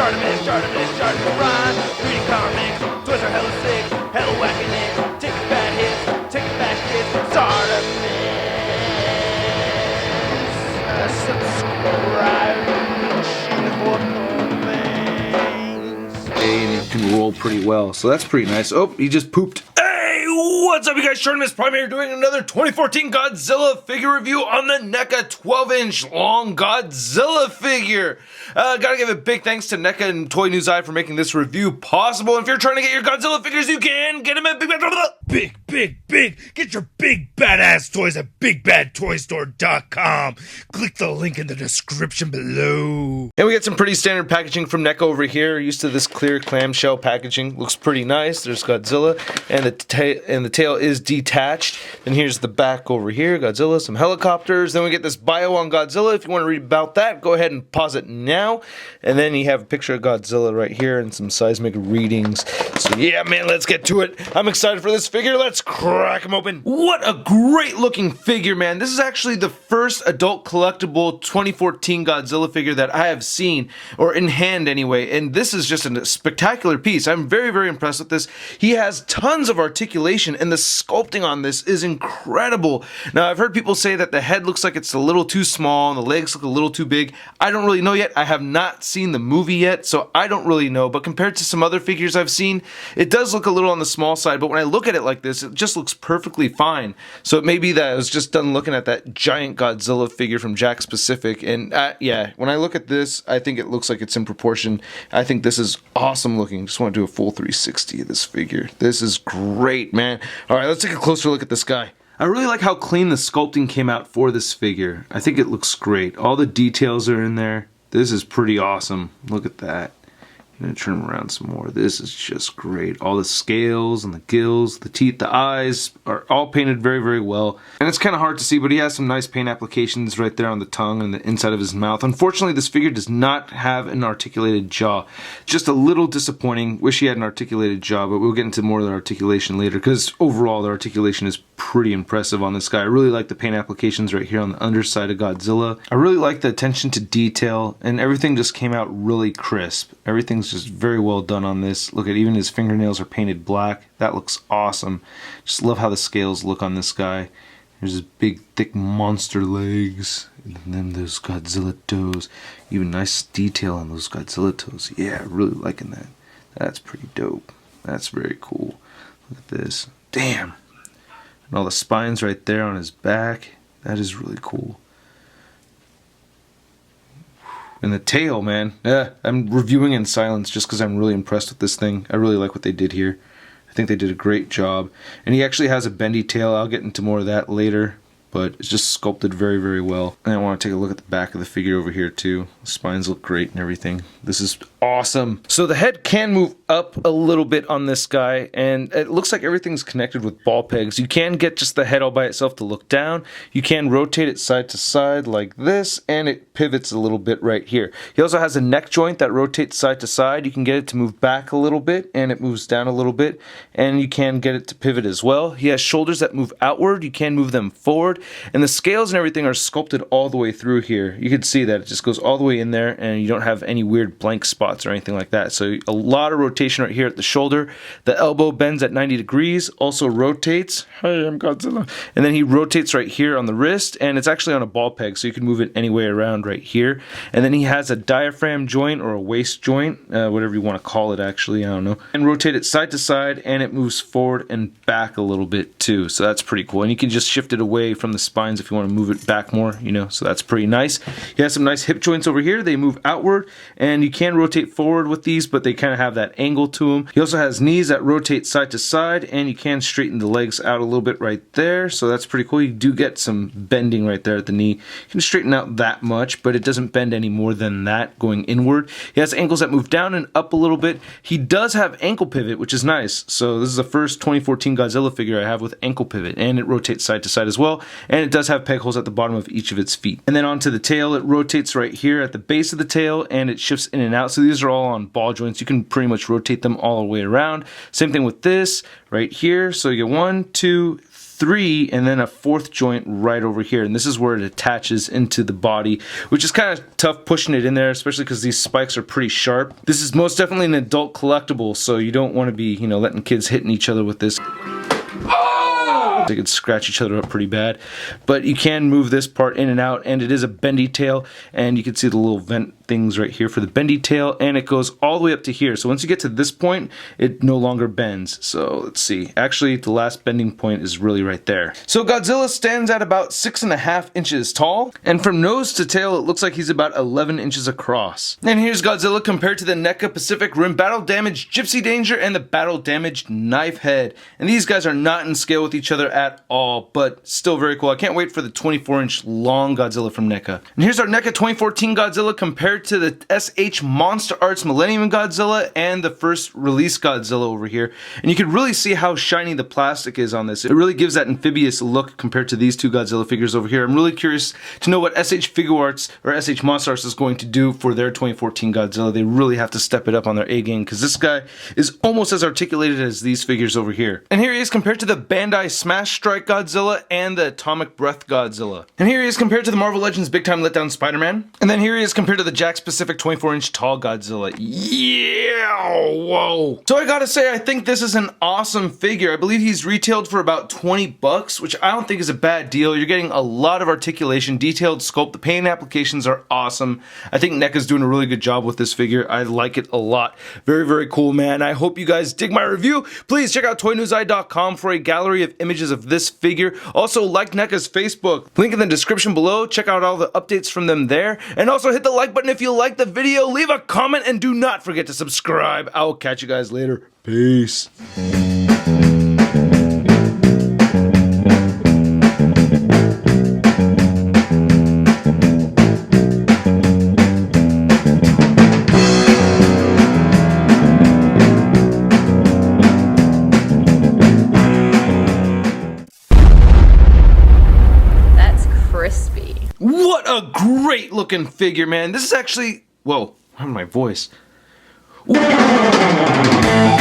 Artemis, rhyme, reading comics, toys are hella sick, hella whacking it, taking bad hits, taking bad shit, it's Artemis, subscribe, for more things. And it can roll pretty well, so that's pretty nice. Oh, he just pooped. Hey, what's up you guys, Artemis Prime here doing another 2014 Godzilla figure review on the NECA 12-inch long Godzilla figure. Gotta give a big thanks to NECA and Toy News Eye for making this review possible. And if you're trying to get your Godzilla figures, you can get them at Big. Get your big badass toys at BigBadToyStore.com. Click the link in the description below. And we get some pretty standard packaging from NECA over here. Used to this clear clamshell packaging. Looks pretty nice. There's Godzilla, and the tail is detached. And here's the back over here. Godzilla, some helicopters. Then we get this bio on Godzilla. If you want to read about that, go ahead and pause it now. And then you have a picture of Godzilla right here and some seismic readings. So yeah, man, let's get to it. I'm excited for this figure. Let's crack him open. What a great looking figure, man. This is actually the first adult collectible 2014 Godzilla figure that I have seen, or in hand anyway, and this is just a spectacular piece. I'm very, very impressed with this. He has tons of articulation, and the sculpting on this is incredible. Now, I've heard people say that the head looks like it's a little too small and the legs look a little too big. I don't really know yet. I have not seen the movie yet, so I don't really know, but compared to some other figures I've seen, it does look a little on the small side, but when I look at it like this, it just looks perfectly fine. So it may be that I was just done looking at that giant Godzilla figure from Jack's Pacific, and yeah, when I look at this, I think it looks like it's in proportion. I think this is awesome looking. Just want to do a full 360 of this figure. This is great, man. Alright, let's take a closer look at this guy. I really like how clean the sculpting came out for this figure. I think it looks great. All the details are in there. This is pretty awesome. Look at that. I'm going to turn them around some more. This is just great. All the scales and the gills, the teeth, the eyes are all painted very, very well. And it's kind of hard to see, but he has some nice paint applications right there on the tongue and the inside of his mouth. Unfortunately, this figure does not have an articulated jaw. Just a little disappointing. Wish he had an articulated jaw, but we'll get into more of the articulation later, because overall the articulation is pretty impressive on this guy. I really like the paint applications right here on the underside of Godzilla. I really like the attention to detail, and everything just came out really crisp. Everything's just very well done on this. Look at, even his fingernails are painted black. That looks awesome. Just love how the scales look on this guy. There's his big thick monster legs, and then those Godzilla toes. Even nice detail on those Godzilla toes. Yeah, really liking that. That's pretty dope. That's very cool. Look at this. Damn. And all the spines right there on his back. That is really cool. And the tail, man. Yeah, I'm reviewing in silence just because I'm really impressed with this thing. I really like what they did here. I think they did a great job. And he actually has a bendy tail. I'll get into more of that later. But it's just sculpted very, very well. And I want to take a look at the back of the figure over here too. The spines look great and everything. This is awesome. So the head can move up a little bit on this guy, and it looks like everything's connected with ball pegs. You can get just the head all by itself to look down. You can rotate it side to side like this, and it pivots a little bit right here. He also has a neck joint that rotates side to side. You can get it to move back a little bit, and it moves down a little bit, and you can get it to pivot as well. He has shoulders that move outward. You can move them forward. And the scales and everything are sculpted all the way through here. You can see that it just goes all the way in there, and you don't have any weird blank spots or anything like that. So a lot of rotation right here at the shoulder. The elbow bends at 90 degrees, also rotates. Hey, I'm Godzilla. And then he rotates right here on the wrist, and it's actually on a ball peg, so you can move it any way around right here. And then he has a diaphragm joint or a waist joint, whatever you want to call it actually, I don't know. And rotate it side to side, and it moves forward and back a little bit too. So that's pretty cool. And you can just shift it away from the spines if you want to move it back more, you know, so that's pretty nice. He has some nice hip joints over here. They move outward, and you can rotate forward with these, but they kind of have that angle to them. He also has knees that rotate side to side, and you can straighten the legs out a little bit right there, so that's pretty cool. You do get some bending right there at the knee. You can straighten out that much, but it doesn't bend any more than that going inward. He has ankles that move down and up a little bit. He does have ankle pivot, which is nice. So this is the first 2014 Godzilla figure I have with ankle pivot, and it rotates side to side as well, and it does have peg holes at the bottom of each of its feet. And then onto the tail, it rotates right here at the base of the tail, and it shifts in and out. So these are all on ball joints. You can pretty much rotate them all the way around. Same thing with this right here. So you get 1, 2, 3 and then a 4th joint right over here, and this is where it attaches into the body, which is kind of tough pushing it in there, especially because these spikes are pretty sharp. This is most definitely an adult collectible, so you don't want to be, you know, letting kids hitting each other with this. They could scratch each other up pretty bad, but you can move this part in and out, and it is a bendy tail, and you can see the little vent things right here for the bendy tail, and it goes all the way up to here. So once you get to this point, it no longer bends. So let's see, actually the last bending point is really right there. So Godzilla stands at about 6.5 inches tall, and from nose to tail it looks like he's about 11 inches across. And here's Godzilla compared to the NECA Pacific Rim Battle Damaged Gypsy Danger and the Battle Damaged Knife Head, and these guys are not in scale with each other at all, but still very cool. I can't wait for the 24-inch long Godzilla from NECA. And here's our NECA 2014 Godzilla compared to the SH Monster Arts Millennium Godzilla and the first release Godzilla over here. And you can really see how shiny the plastic is on this. It really gives that amphibious look compared to these two Godzilla figures over here. I'm really curious to know what SH Figure Arts or SH Monster Arts is going to do for their 2014 Godzilla. They really have to step it up on their A game, because this guy is almost as articulated as these figures over here. And here he is compared to the Bandai Smash Strike Godzilla and the Atomic Breath Godzilla. And here he is compared to the Marvel Legends Big Time Letdown Spider-Man. And then here he is compared to the Jakks Pacific 24-inch tall Godzilla. Yeah, whoa. So I gotta say, I think this is an awesome figure. I believe he's retailed for about 20 bucks, which I don't think is a bad deal. You're getting a lot of articulation, detailed sculpt. The paint applications are awesome. I think NECA's doing a really good job with this figure. I like it a lot. Very, very cool, man. I hope you guys dig my review. Please check out toynewseye.com for a gallery of images of this figure. Also, like NECA's Facebook. Link in the description below. Check out all the updates from them there. And also hit the like button if you like the video. Leave a comment and do not forget to subscribe. I will catch you guys later. Peace. Crispy. What a great looking figure, man. This is actually, whoa, my voice. Ooh.